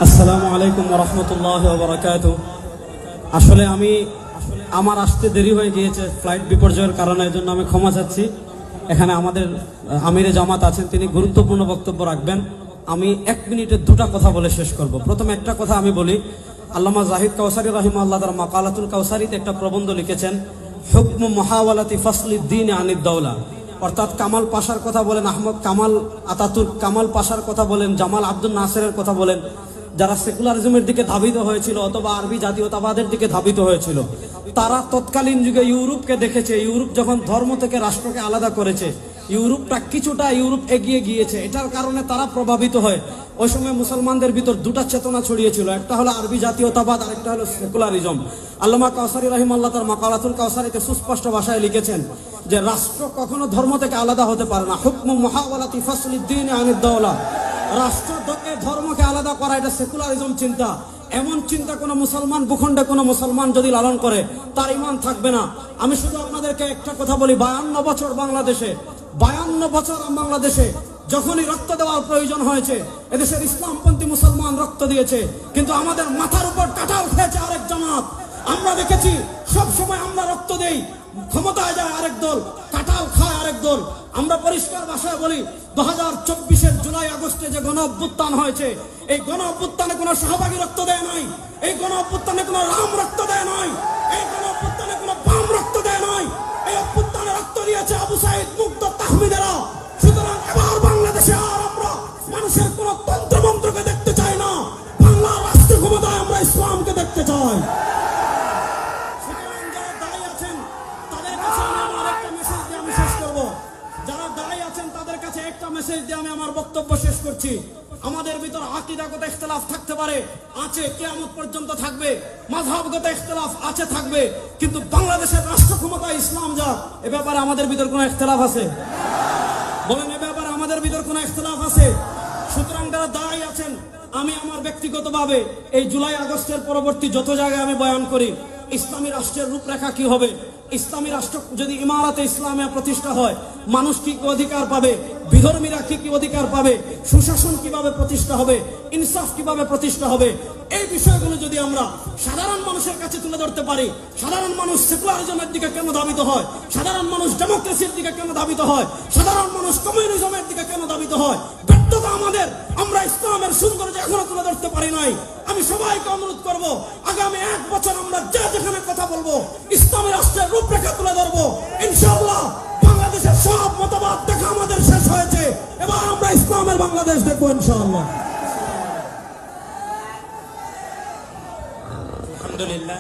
আসসালামু আলাইকুম ওয়া রাহমাতুল্লাহি ওয়া বারাকাতুহু। আসলে আমার আসতে দেরি হয়ে গিয়েছে ফ্লাইট বিপর্যয়ের কারণে, এজন্য আমি ক্ষমা চাচ্ছি। এখানে আমাদের আমিরে জামাত আছেন, তিনি গুরুত্বপূর্ণ বক্তব্য রাখবেন। আমি 1 মিনিটে 2টা কথা বলে শেষ করব। প্রথম একটা কথা আমি বলি, আল্লামা জাহিদ কাউসারি রাহিমাহুল্লাহ তার মাকালাতুল কাউসারিতে একটা প্রবন্ধ লিখেছেন, হুকমু মুহাওয়ালাতি ফাসলিদ দ্বীন আনিদ দাওলা। অর্থাৎ কামাল পাশার কথা বলেন, আহমদ কামাল আতাতুর্ক কামাল পাশার কথা বলেন, জামাল আব্দুল নাসেরের কথা বলেন, যারা সেকুলারিজমের দিকে ধাবিত হয়েছিল অথবা আরবি জাতীয়তাবাদের দিকে ধাবিত হয়েছিল, তারা তৎকালীন যুগে ইউরোপকে দেখেছে। ইউরোপ যখন ধর্ম থেকে রাষ্ট্রকে আলাদা করেছে, ইউরোপটা কিছুটা এগিয়ে গিয়েছে। এটার কারণে তারা প্রভাবিত হয়। ওই সময় মুসলমানদের ভিতর 2টা চেতনা ছড়িয়েছিল, একটা হলো আরবি জাতীয়তাবাদ, আরেকটা হলো সেকুলারিজম। আল্লামা কাউসারি রাহিমাহুল্লাহ তার মাকালাতুল কাউসারিতে সুস্পষ্ট ভাষায় লিখেছেন যে রাষ্ট্র কখনো ধর্ম থেকে আলাদা হতে পারে না। হুকমু মুহাওয়ালাতি ফাসলিদ দ্বীন আনিদ দাওলা। রাষ্ট্র থেকে ধর্মকে আলাদা করা এটা সেকুলারিজম চিন্তা। এমন চিন্তা কোনো মুসলমান ভূখণ্ডে কোনো মুসলমান যদি লালন করে, তার ঈমান থাকবে না। আমি শুধু আপনাদেরকে একটা কথা বলি, 52 বছর বাংলাদেশে যখনই রক্ত দেওয়ার প্রয়োজন হয়েছে, এদেশের ইসলামপন্থী মুসলমান রক্ত দিয়েছে, কিন্তু আমাদের মাথার উপর কাঁঠাল খেয়েছে আরেক জামাত। আমরা দেখেছি সব সময় আমরা রক্ত দেই, ক্ষমতায় যায় আরেক দল, কাঁঠাল খায় আরেক দল। আমরা পরিষ্কার ভাষায় বলি, 2024-এর জুলাই আগস্টে যে গণ অভ্যুত্থান হয়েছে, এই গণ অভ্যুত্থানে কোনো শাহবাগী রক্ত দেয় নাই, এই গণ অভ্যুত্থানে কোনো রাম রক্ত দেয় নাই, এই গণ অভ্যুত্থানে কোনো বাম রক্ত দেয় নাই, এই অভ্যুত্থানে রক্ত দিয়েছে আবু সাইদ, মুগ্ধ, তাহমিদেরা। সুতরাং এবার বাংলাদেশে আর আমরা মানুষের কোন তন্ত্রমন্ত্রকে দেখতে চাই না, বাংলার রাষ্ট্র ক্ষমতায় আমরা ইসলামকে দেখতে চাই। আমার বক্তব্য শেষ করছি। আমাদের ভিতর আকীদাগত ইখতিলাফ থাকতে পারে, আছে, কিয়ামত পর্যন্ত থাকবে। মাযহাবগত ইখতিলাফ আছে, থাকবে, কিন্তু বাংলাদেশের রাষ্ট্র ক্ষমতায় ইসলাম যা, এ ব্যাপারে আমাদের ভিতর কোনো ইখতিলাফ আছে? বলেন, এ ব্যাপারে আমাদের ভিতর কোনো ইখতিলাফ আছে? সুতরাং যারা দায়ী আছেন, আমি আমার ব্যক্তিগতভাবে এই জুলাই আগস্টের পরবর্তী যত জায়গায় আমি বয়ান করি, ইসলামী রাষ্ট্রের রূপরেখা কি হবে, ইসলামী রাষ্ট্র যদি ইমারতে ইসলামে প্রতিষ্ঠা হয়, মানুষ কি কি অধিকার পাবে, বিধর্মীরা কি কি অধিকার পাবে, সুশাসন কিভাবে প্রতিষ্ঠা হবে, ইনসাফ কিভাবে প্রতিষ্ঠা হবে, এই বিষয়গুলো যদি আমরা সাধারণ মানুষের কাছে তুলে ধরতে পারি, সাধারণ মানুষ সেকুলারিজমের দিকে কেন ধাবিত হয়, সাধারণ মানুষ ডেমোক্রেসির দিকে কেন ধাবিত হয়, সাধারণ মানুষ কমিউনিজমের দিকে কেন ধাবিত হয়, ব্যর্থতা আমাদের। আমরা ইসলামের সৌন্দর্য এখনো তুলে ধরতে পারি নাই। আমি সবাইকে অনুরোধ করব, আগামী 1 বছর আমরা যেখানে কথা বলবো, ইসলামী রাষ্ট্রের রূপরেখা তুলে ধরবো। ইনশাআল্লাহ বাংলাদেশের সব মতবাদ দেখা আমাদের শেষ হয়েছে, এবার আমরা ইসলামের বাংলাদেশ দেখবো ইনশাআল্লাহ। আলহামদুলিল্লাহ।